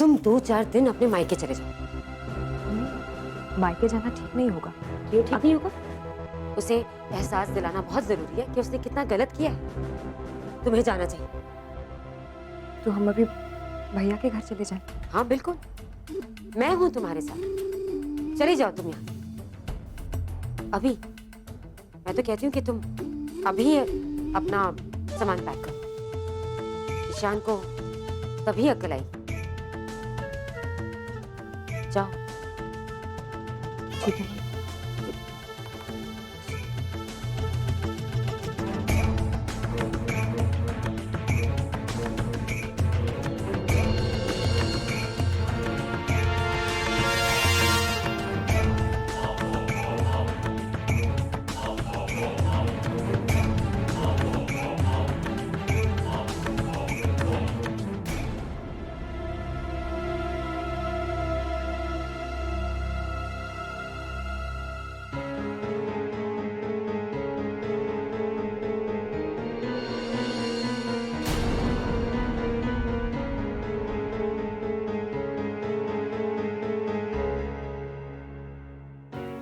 तुम 2-4 दिन अपने मायके चले जाओ। मायके जाना ठीक नहीं होगा। क्यों ठीक नहीं होगा? उसे एहसास दिलाना बहुत जरूरी है कि उसने कितना गलत किया है। तुम्हें जाना चाहिए। तो हम अभी भैया के घर चले जाएं। हाँ बिल्कुल, मैं हूं तुम्हारे साथ। चली जाओ तुम यहाँ से अभी। मैं तो कहती हूँ कि तुम अभी अपना सामान पैक करो। ईशान को तभी अक्ल आई। जाओ। ठीक है।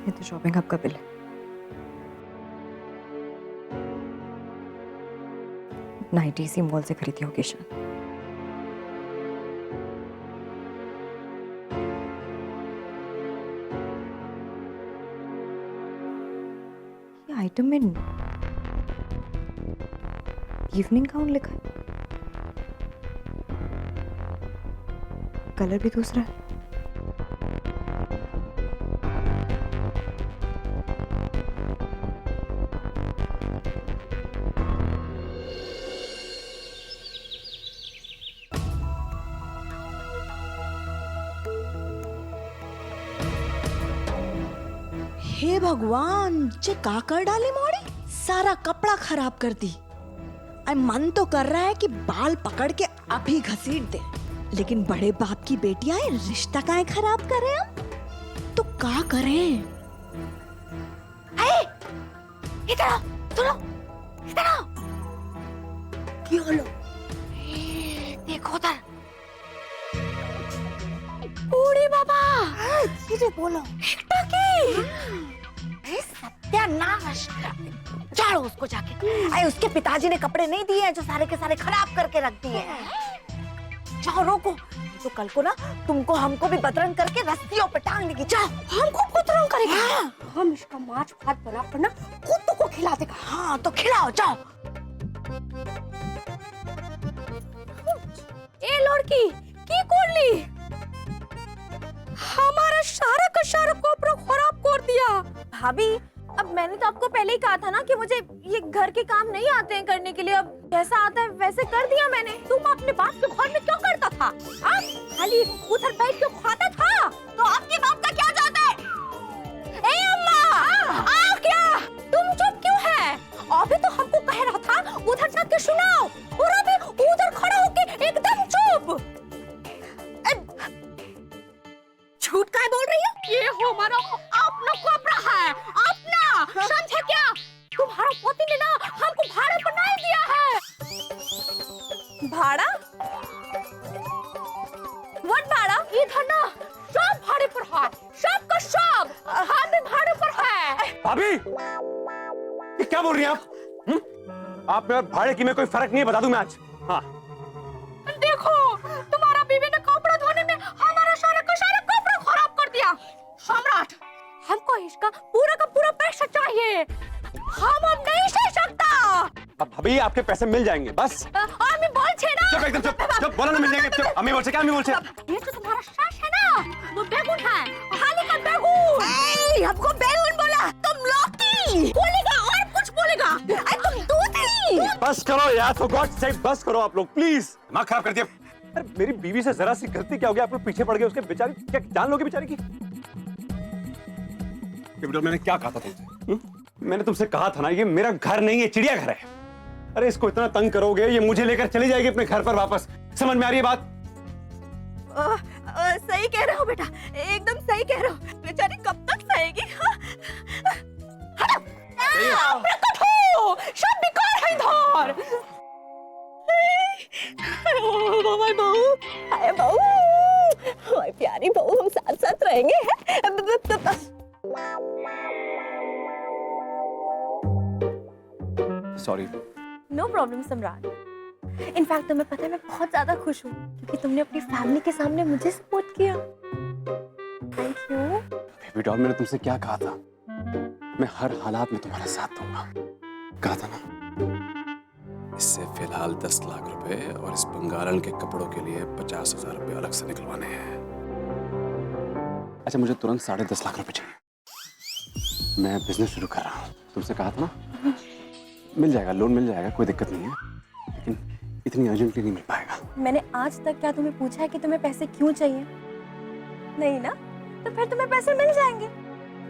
ये तो शॉपिंग हब का बिल है। नाइटी इसी मॉल से खरीदी होगी शायद। ये आइटम में इवनिंग गाउन लिखा है, कलर भी दूसरा है। हे भगवान, जे का कर डाली मोड़ी, सारा कपड़ा खराब कर दी। मन तो कर रहा है कि बाल पकड़ के अभी घसीट दे, लेकिन बड़े बाप की बेटी आए, रिश्ता काहे खराब करे हम? तो का करें? इधर आओ, सुनो, इधर आओ। क्या लो? देखो उधर। बूढ़ी बाबा। सीधे बोलो। सत्यानाश। झाड़ो उसको जाके। अरे उसके पिताजी ने कपड़े नहीं दिए हैं जो सारे के सारे खराब करके रख दिए हैं। जाओ रोको, तो कल को ना तुमको हमको भी बदरंग करके रस्सियों पे टांग देगी। जाओ। हमको बदरंग करेगा। हम इसका मांस भात बना कर ना कुत्तों को खिला देगा। हाँ तो खिलाओ, जाओ। ए लड़की की करली? हमारा सारा का सारा कपड़ा खराब कर दिया। भाभी, अब मैंने तो आपको पहले ही कहा था ना कि मुझे ये घर के काम नहीं आते हैं करने के लिए। अब जैसा आता है वैसे कर दिया मैंने। तुम अपने बाप के घर में क्यों करता था? खाली उधर बैठ के खाता था। तो आपके बाप का क्या जाता है? ए अम्मा, क्या तुम चुप क्यों है? अभी तो हमको कह रहा था उधर जाके सुनाओ, और अभी उधर खड़ा होके एकदम चुप। झूठ काहे बोल रही हो? ये हमारा अपना कपड़ा है, अपना। समझे क्या? तुम्हारा पति ने ना हमको भाड़े पर नहीं दिया है। भाड़ा? व्हाट भाड़ा? इधर ना सब भाड़े पर है, सब का सब। हम भी भाड़े पर है। भाभी, ये क्या बोल रही हैं आप? आप में और भाड़े की में कोई फर्क नहीं है, बता दूं मैं आज। हाँ। देखो, तुम्हारा बीवी ने कपड़ा धोने में हमारा सारा का सारा कपड़ा खराब कर दिया। सम्राट, हमको इसका पूरा का पूरा पैसा चाहिए। हम अब नहीं सह सकता। अब भाभी आपके पैसे मिल जाएंगे, बस। আমি বলছি না। चुप एकदम चुप, चुप, बोला ना मिल जाएंगे। चुप, अम्मी बोल से क्या, अम्मी बोल से। ये तो तुम्हारा सास है ना, वो बेगुन है, खाली का बेगुन। हमको बेगुन बोला, तुम लौकी बोलेगा और कुछ बोलेगा। तुम दूधी। बस करो यार, फॉर गॉड सेक, बस करो आप लोग प्लीज। दिमाग खराब कर दिया। अरे मेरी बीवी से जरा सी गलती क्या हो गया, आप लोग पीछे पड़ गए उसके। बेचारी क्या जान लोगे बेचारी की? मैंने क्या कहा था तुमसे? मैंने तुमसे कहा था ना, ये मेरा घर नहीं है, चिड़ियाघर है। अरे इसको इतना तंग करोगे, ये मुझे लेकर चली जाएगी अपने घर पर वापस। समझ में आ रही है बात? सही कह रहे हो बेटा, एकदम सही कह रहे हो। बेचारी कब तक सहेगी? सब बेकार है इधर। बहू, अरे बहू, तुम्हारी बहू, हम साथ साथ रहेंगे। सॉरी। नो प्रॉब्लम सम्राट। इनफैक्ट तुम्हें पता है मैं बहुत ज्यादा खुश हूँ क्योंकि तुमने अपनी फैमिली के सामने मुझे सपोर्ट किया। Thank you. बेबी डॉल, मैंने तुमसे क्या कहा था? मैं हर हालात में तुम्हारा साथ दूंगा, कहा था ना? इससे फिलहाल 10 लाख रुपए और इस बंगालन के कपड़ों के लिए 50,000 रुपए अलग से निकलवाने हैं। अच्छा, मुझे तुरंत 10.5 लाख रुपए चाहिए। मैं बिजनेस शुरू कर रहा हूँ, तुमसे कहा था ना? मिल जाएगा, लोन मिल जाएगा, कोई दिक्कत नहीं है, लेकिन इतनी अर्जेंटली नहीं मिल पाएगा। मैंने आज तक क्या तुम्हें पूछा है कि तुम्हें पैसे क्यों चाहिए? नहीं ना, तो फिर तुम्हें पैसे मिल जाएंगे।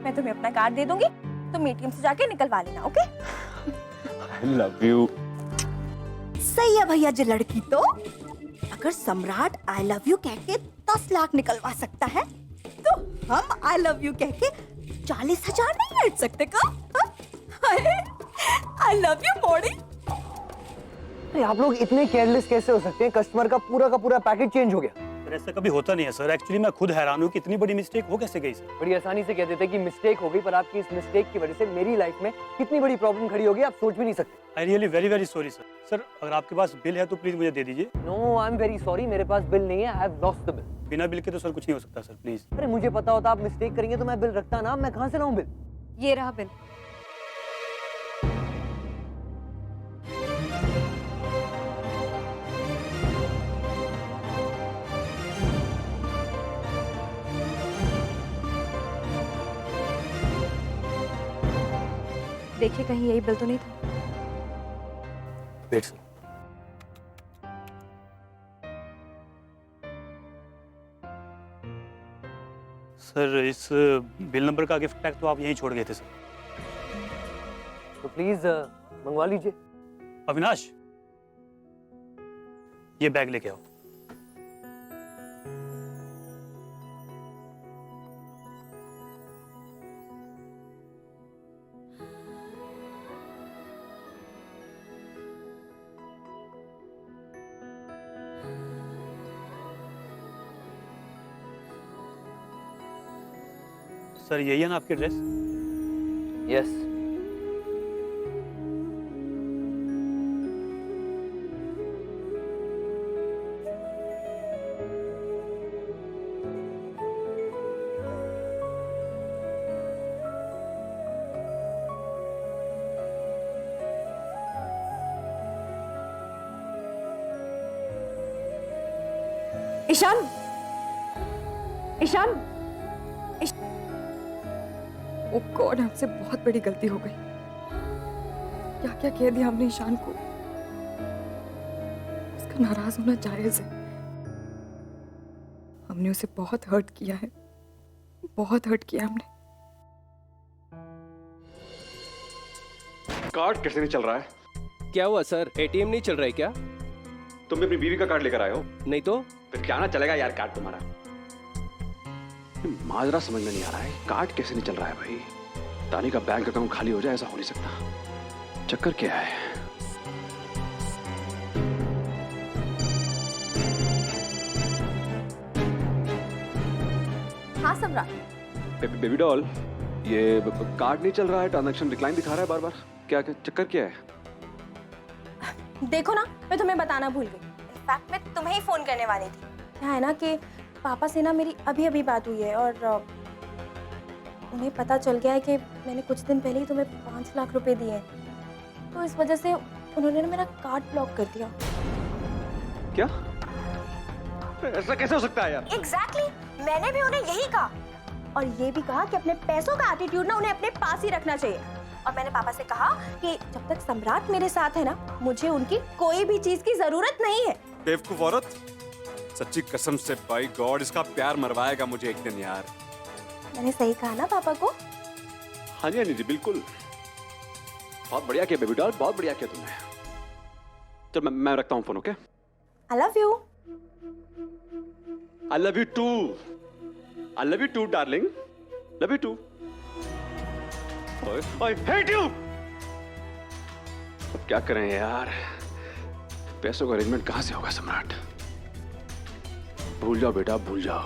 मैं तुम्हें अपना कार्ड दे दूंगी, तुम एटीएम से जाके निकलवा लेना। ओके? I love you। सही है भैया जी। लड़की तो अगर सम्राट आई लव यू कह के 10 लाख निकलवा सकता है तो हम आई लव यू कह के 40,000 नहीं मिल सकते का? आई लव यू मोड़ी। अरे आप लोग इतने केयरलेस कैसे हो सकते हैं? कस्टमर का पूरा पैकेज चेंज हो गया। सर ऐसा कभी होता नहीं है सर। एक्चुअली मैं खुद हैरान हूँ कि इतनी बड़ी मिस्टेक हो कैसे गई सर। बड़ी आसानी से कह देते कि मिस्टेक हो गई, पर आपकी इस मिस्टेक की वजह से मेरी लाइफ में कितनी बड़ी प्रॉब्लम खड़ी होगी आप सोच भी नहीं सकते। I really very very sorry sir. Sir अगर आपके पास बिल है तो प्लीज मुझे दे दीजिए। No, I am very sorry, मेरे पास बिल नहीं है। I have lost the bill. बिना बिल के तो सर कुछ नहीं हो सकता सर, प्लीज। अरे मुझे पता होता आप मिस्टेक करेंगे तो मैं बिल रखता ना। मैं कहाँ से लाऊं बिल? ये रहा बिल। देखिए कहीं यही बिल तो नहीं था। Wait sir. सर इस बिल नंबर का गिफ्ट टैग तो आप यहीं छोड़ गए थे सर। तो प्लीज मंगवा लीजिए। अविनाश, ये बैग लेके आओ। सर यही है ना आपकी ड्रेस? यस। ईशान, ईशान, ओ गॉड, हमसे बहुत बड़ी गलती हो गई। क्या क्या कह दिया हमने ईशान को। उसका नाराज होना जायज है। हमने उसे बहुत हर्ट किया है, बहुत हर्ट किया हमने। कार्ड कैसे नहीं चल रहा है? क्या हुआ सर? एटीएम नहीं चल रहा है क्या? तुम भी अपनी बीवी का कार्ड लेकर आए हो? नहीं तो फिर क्या ना चलेगा यार कार्ड तुम्हारा? माजरा समझ में नहीं आ रहा है, कार्ड कैसे नहीं चल रहा है भाई? तानी का बैंक अकाउंट खाली हो जाए, ऐसा हो नहीं सकता। चक्कर क्या है? हाँ सम्राट। बेबी डॉल, ये कार्ड नहीं चल रहा है, ट्रांजैक्शन डिक्लाइन दिखा रहा है बार बार। क्या चक्कर क्या है? देखो ना, मैं तुम्हें बताना भूल गई। इनफैक्ट मैं तुम्हें ही फोन करने वाली थी। क्या है ना कि पापा से ना मेरी अभी अभी बात हुई है और उन्हें पता चल गया है कि मैंने कुछ दिन पहले ही तुम्हें 5 लाख रुपए दिए हैं। तो इस वजह से उन्होंने ना मेरा कार्ड ब्लॉक कर दिया। क्या? ऐसा कैसे हो सकता है यार? एग्जैक्टली, मैंने भी उन्हें यही कहा और ये भी कहा कि अपने पैसों का एटीट्यूड ना उन्हें अपने पास ही रखना चाहिए। और मैंने पापा से कहा कि जब तक सम्राट मेरे साथ है ना, मुझे उनकी कोई भी चीज की जरूरत नहीं है। बेवकूफ औरत, सच्ची कसम से बाय गॉड इसका प्यार मरवाएगा मुझे एक दिन यार। मैंने सही कहा ना पापा को? हाँ जी बिल्कुल। बहुत बढ़िया किया बेबी डॉल, बहुत बढ़िया किया तुमने। चल मैं रखता हूँ phone. Okay? I love you. I love you too. I love you too darling, love you too. I hate you! अब क्या करें यार, पैसों का अरेंजमेंट कहां से होगा सम्राट? भूल जाओ बेटा, भूल जाओ।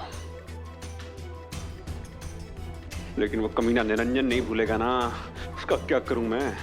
लेकिन वो कमीना निरंजन नहीं भूलेगा ना, उसका क्या करूं मैं।